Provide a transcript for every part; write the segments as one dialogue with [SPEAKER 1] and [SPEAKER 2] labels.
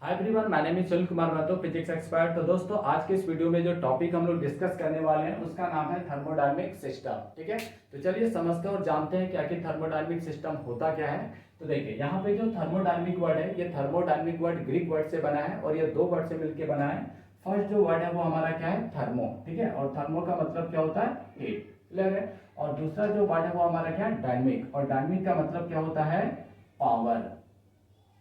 [SPEAKER 1] Hi everyone, my name is Sunil Kumar Mahto, physics expert. तो दोस्तों, आज के इस वीडियो में जो टॉपिक हम लोग डिस्कस करने वाले हैं उसका नाम है थर्मोडायनेमिक सिस्टम। ठीक है, तो चलिए समझते हैं और जानते हैं कि आखिर थर्मोडायनेमिक सिस्टम होता क्या है। तो देखिए, यहाँ पे जो थर्मोडायनेमिक वर्ड है, ये थर्मोडायनेमिक वर्ड ग्रीक वर्ड से बना है और ये दो वर्ड से मिलकर बना है। फर्स्ट जो वर्ड है वो हमारा क्या है, थर्मो। ठीक है, और थर्मो का मतलब क्या होता है, हीट। क्लियर है। और दूसरा जो वर्ड है वो हमारा क्या है, डायनेमिक, और डायनेमिक का मतलब क्या होता है, पावर।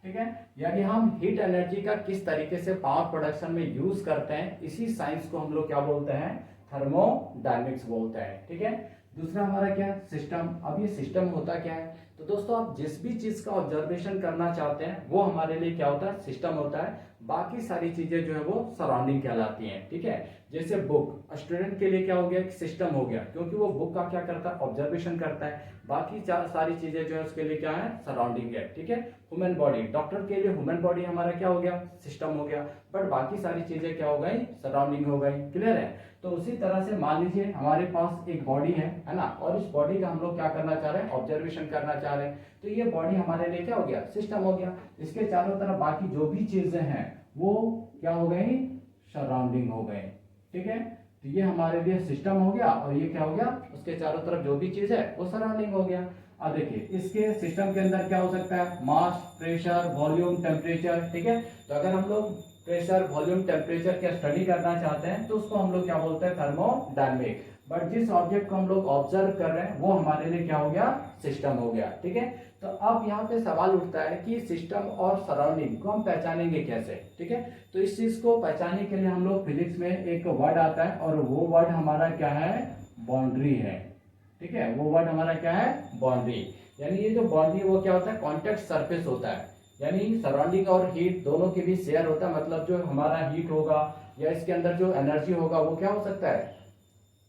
[SPEAKER 1] ठीक है, यानी हम हीट एनर्जी का किस तरीके से पावर प्रोडक्शन में यूज करते हैं, इसी साइंस को हम लोग क्या बोलते हैं, थर्मोडायनेमिक्स बोलते हैं। ठीक है, दूसरा हमारा क्या, सिस्टम। अब ये सिस्टम होता क्या है, तो दोस्तों आप जिस भी चीज का ऑब्जर्वेशन करना चाहते हैं वो हमारे लिए क्या होता है, सिस्टम होता है। बाकी सारी चीजें जो है वो सराउंडिंग कहलाती हैं। ठीक है, जैसे बुक स्टूडेंट के लिए क्या हो गया, एक सिस्टम हो गया, क्योंकि वो बुक का क्या करता है, ऑब्जर्वेशन करता है। बाकी सारी चीजें जो है उसके लिए क्या है, सराउंडिंग है। ठीक है, ह्यूमन बॉडी, डॉक्टर के लिए ह्यूमन बॉडी हमारा क्या हो गया, सिस्टम हो गया। बट बाकी सारी चीजें क्या हो गई, सराउंडिंग हो गई। क्लियर है। तो उसी तरह से मान लीजिए हमारे पास एक बॉडी है ना, और इस बॉडी का हम लोग क्या करना चाह रहे हैं, ऑब्जर्वेशन करना चाह रहे हैं। तो ये बॉडी हमारे लिए क्या हो गया, सिस्टम हो गया। इसके चारों तरफ बाकी जो भी चीजें हैं वो क्या हो गई, सराउंडिंग हो गए। ठीक है, तो ये हमारे लिए सिस्टम हो गया और ये क्या हो गया, उसके चारों तरफ जो भी चीज है वो सराउंडिंग हो गया। अब देखिए, इसके सिस्टम के अंदर क्या हो सकता है, मास, प्रेशर, वॉल्यूम, टेम्परेचर। ठीक है, तो अगर हम लोग प्रेशर, वॉल्यूम, टेम्परेचर का स्टडी करना चाहते हैं तो उसको हम लोग क्या बोलते हैं, थर्मोडायनेमिक। बट जिस ऑब्जेक्ट को हम लोग ऑब्जर्व कर रहे हैं वो हमारे लिए क्या हो गया, सिस्टम हो गया। ठीक है, तो अब यहाँ पे सवाल उठता है कि सिस्टम और सराउंडिंग को हम पहचानेंगे कैसे। ठीक है, तो इस चीज को पहचानने के लिए हम लोग फिजिक्स में एक वर्ड आता है और वो वर्ड हमारा क्या है, बाउंड्री है। ठीक है, वो वर्ड हमारा क्या है, बाउंड्री। यानी ये जो बाउंड्री वो क्या होता है, कॉन्टेक्ट सरफेस होता है। यानी सराउंडिंग और हीट दोनों के बीच शेयर होता है। मतलब जो हमारा हीट होगा या इसके अंदर जो एनर्जी होगा वो क्या हो सकता है,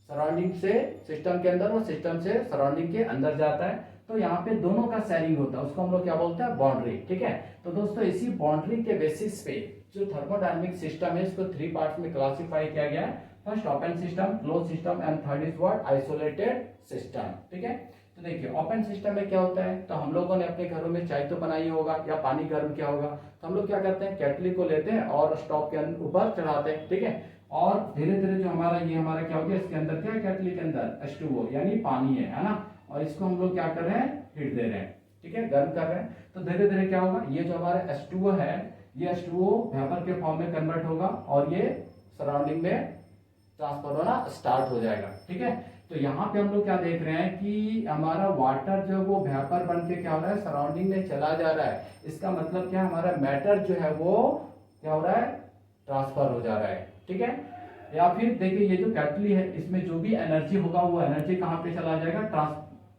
[SPEAKER 1] सराउंडिंग से सिस्टम के अंदर और सिस्टम से सराउंडिंग के अंदर जाता है। तो यहाँ पे दोनों का शेयरिंग होता है, उसको हम लोग क्या बोलते हैं, बाउंड्री। ठीक है, तो दोस्तों इसी बाउंड्री के बेसिस पे जो थर्मोडायनेमिक सिस्टम है इसको 3 पार्ट्स में क्लासिफाई किया गया है। First open system, close system and third is what, isolated system. ठीक है, तो देखिए ओपन सिस्टम में क्या होता है, तो हम लोगों ने अपने घरों में चाय तो बनाई होगा या पानी गर्म किया होगा, तो हम लोग क्या करते हैं, केटली को लेते हैं और स्टोव के ऊपर चढ़ाते हैं। ठीक है, और धीरे धीरे जो हमारा क्या हो गया, इसके अंदर क्या है, केटली के अंदर H2O यानी पानी है ना, और इसको हम लोग क्या कर रहे हैं, हीट दे रहे हैं। ठीक है, गर्म कर रहे हैं। तो धीरे धीरे क्या होगा, ये जो हमारा H2O है ये H2O वेपर के फॉर्म में कन्वर्ट होगा और ये सराउंडिंग में ट्रांसफर होना स्टार्ट हो जाएगा। ठीक है, तो यहाँ पे हम लोग क्या देख रहे हैं कि हमारा वाटर जो वो वेपर बन के क्या हो रहा है, सराउंडिंग में चला जा रहा है। इसका मतलब क्या, हमारा मैटर जो है वो क्या हो रहा है, ट्रांसफर हो जा रहा है। ठीक है, या फिर देखिए ये जो कैटली है इसमें जो भी एनर्जी होगा वो एनर्जी कहाँ पे चला जाएगा,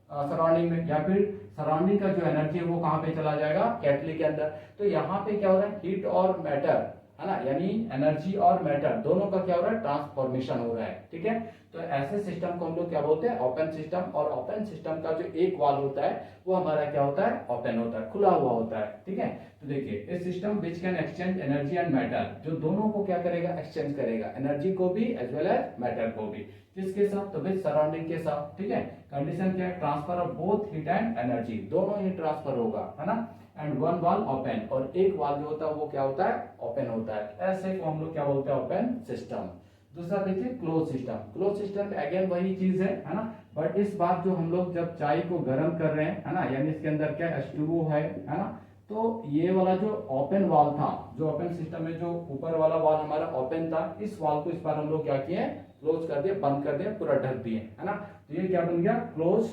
[SPEAKER 1] सराउंडिंग में, या फिर सराउंडिंग का जो एनर्जी है वो कहाँ पे चला जाएगा, कैटली के अंदर। तो यहाँ पे क्या हो रहा है, हीट और मैटर है ना, यानी एनर्जी और मैटर दोनों का क्या हो रहा है, ट्रांसफॉर्मेशन हो रहा है। ठीक है, तो ऐसे सिस्टम को हम लोग क्या बोलते हैं, ओपन सिस्टम। और ओपन सिस्टम का जो एक वाल होता है वो हमारा क्या होता है, ओपन होता है, खुला हुआ होता है। ठीक है, तो देखिए इस system which can exchange energy and matter, जो दोनों को क्या करेगा, एक्सचेंज करेगा, एनर्जी को भी एज वेल एज मैटर को भी। किसके साथ, तो विद सराउंडिंग के साथ। ठीक है, कंडीशन क्या है, transfer of both heat and energy, दोनों ही ट्रांसफर होगा, है ना। एंड वन वाल ओपन, और एक वाल जो होता है वो क्या होता है, ओपन होता है। ऐसे को हम लोग क्या बोलते हैं, ओपन सिस्टम। दूसरा देखिए क्लोज सिस्टम। क्लोज सिस्टम में अगेन वही चीज है ना, बट इस बार जो हम लोग जब चाय को गर्म कर रहे हैं, है ना, यानी इसके अंदर क्या H2O है ना, तो ये वाला जो ओपन वाल था, जो ओपन सिस्टम में जो ऊपर वाला वाल हमारा ओपन था, इस वाल को इस बार हम लोग क्या किए, क्लोज कर दिए, बंद कर दिए, पूरा ढक दिए, है ना। तो ये क्या बन गया, क्लोज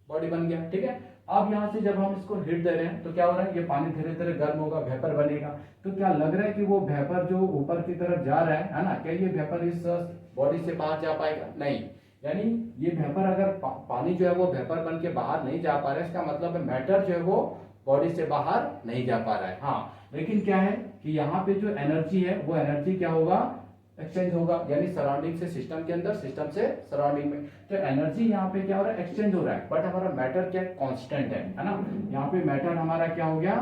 [SPEAKER 1] बॉडी बन गया। ठीक है, अब यहाँ से जब हम इसको हीट दे रहे हैं तो क्या हो रहा है, ये पानी धीरे धीरे गर्म होगा, वेपर बनेगा। तो क्या लग रहा है कि वो वेपर जो ऊपर की तरफ जा रहा है ना, क्या ये वेपर इस बॉडी से बाहर जा पाएगा, नहीं। यानी ये वेपर अगर पानी जो है वो वेपर बन के बाहर नहीं जा पा रहा है, इसका मतलब है मैटर जो है वो बॉडी से बाहर नहीं जा पा रहा है। हाँ, लेकिन क्या है कि यहाँ पे जो एनर्जी है वो एनर्जी क्या होगा, एक्सचेंज होगा, यानी सराउंडिंग से सिस्टम के अंदर, सिस्टम से सराउंडिंग में। तो एनर्जी यहाँ पे क्या हो रहा है, एक्सचेंज हो रहा है, बट हमारा मैटर क्या कांस्टेंट है ना। यहाँ पे मैटर हमारा क्या हो गया,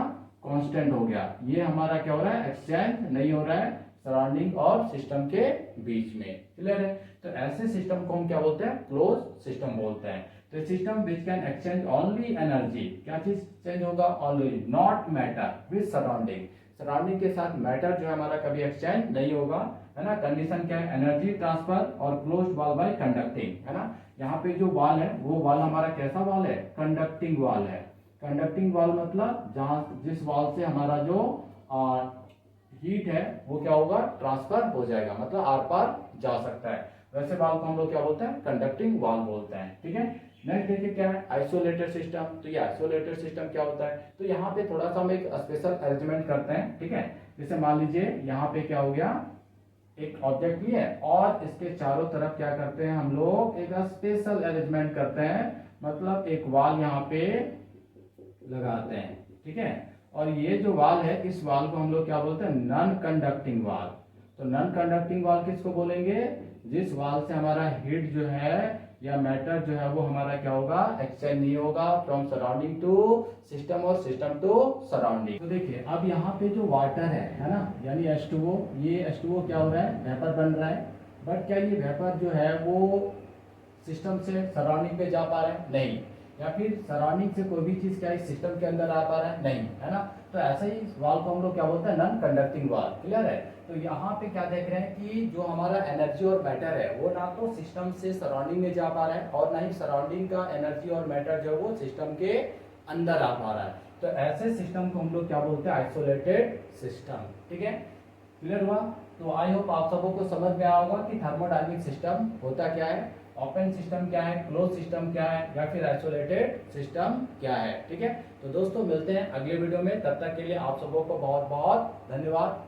[SPEAKER 1] कांस्टेंट हो गया। ये हमारा क्या हो रहा है, एक्सचेंज नहीं हो रहा है सराउंडिंग और सिस्टम के बीच में। क्लियर है, तो ऐसे सिस्टम को हम क्या बोलते हैं, क्लोज सिस्टम बोलते हैं। तो system which can exchange only energy, क्या चीज चेंज होगा, only, not matter, with surrounding. Surrounding के साथ मैटर जो है हमारा कभी एक्सचेंज नहीं होगा, है ना। कंडीशन क्या है, एनर्जी ट्रांसफर और क्लोज्ड वॉल बाय कंडक्टिंग, है ना। यहाँ पे जो वॉल है वो वॉल हमारा कैसा वॉल है, कंडक्टिंग वॉल है। कंडक्टिंग वॉल मतलब जहाँ जिस वॉल से हमारा जो हीट है वो क्या होगा, ट्रांसफर हो जाएगा, मतलब आर पार जा सकता है। वैसे वॉल को हम लोग क्या बोलते हैं, कंडक्टिंग वॉल बोलते हैं, ठीक है। नेक्स्ट देखिए क्या है, आइसोलेटेड सिस्टम। तो ये आइसोलेटेड सिस्टम क्या होता है, तो यहाँ पे थोड़ा सा हम एक स्पेशल अरेंजमेंट करते हैं, ठीक है। जैसे मान लीजिए यहाँ पे क्या हो गया, एक ऑब्जेक्ट भी है और इसके चारों तरफ क्या करते हैं हम लोग, एक स्पेशल अरेंजमेंट करते हैं, मतलब एक वॉल यहाँ पे लगाते हैं, ठीक है। और ये जो वॉल है, इस वॉल को हम लोग क्या बोलते हैं, नॉन कंडक्टिंग वॉल। तो नॉन कंडक्टिंग वॉल किसको बोलेंगे, जिस वॉल से हमारा हीट जो है या मैटर जो है वो हमारा क्या होगा, एक्सचेंज नहीं होगा फ्रॉम सराउंडिंग टू सिस्टम और सिस्टम टू सराउंडिंग। तो देखिए अब यहाँ पे जो वाटर है ना, यानी H2O, ये H2O क्या हो रहा है, वेपर बन रहा है। बट क्या ये वेपर जो है वो सिस्टम से सराउंडिंग पे जा पा रहा है, नहीं। या फिर सराउंडिंग से कोई भी चीज क्या है सिस्टम के अंदर आ पा रहा है, नहीं, है ना। तो ऐसा ही वॉल को हम लोग क्या बोलते हैं, नॉन कंडक्टिंग वॉल। क्लियर है। तो यहाँ पे क्या देख रहे हैं कि जो हमारा एनर्जी और मैटर है वो ना तो सिस्टम से सराउंडिंग में जा पा रहा है और ना ही सराउंडिंग का एनर्जी और मैटर जो है वो सिस्टम के अंदर आ पा रहा है। तो ऐसे सिस्टम को हम लोग क्या बोलते हैं, आइसोलेटेड सिस्टम, ठीक है। क्लियर हुआ। तो आई होप आप सबों को समझ में आया होगा कि थर्मोडायनेमिक सिस्टम होता क्या है, ओपन सिस्टम क्या है, क्लोज सिस्टम क्या है, या फिर आइसोलेटेड सिस्टम क्या है, ठीक है। तो दोस्तों मिलते हैं अगले वीडियो में, तब तक के लिए आप सबों को बहुत बहुत धन्यवाद।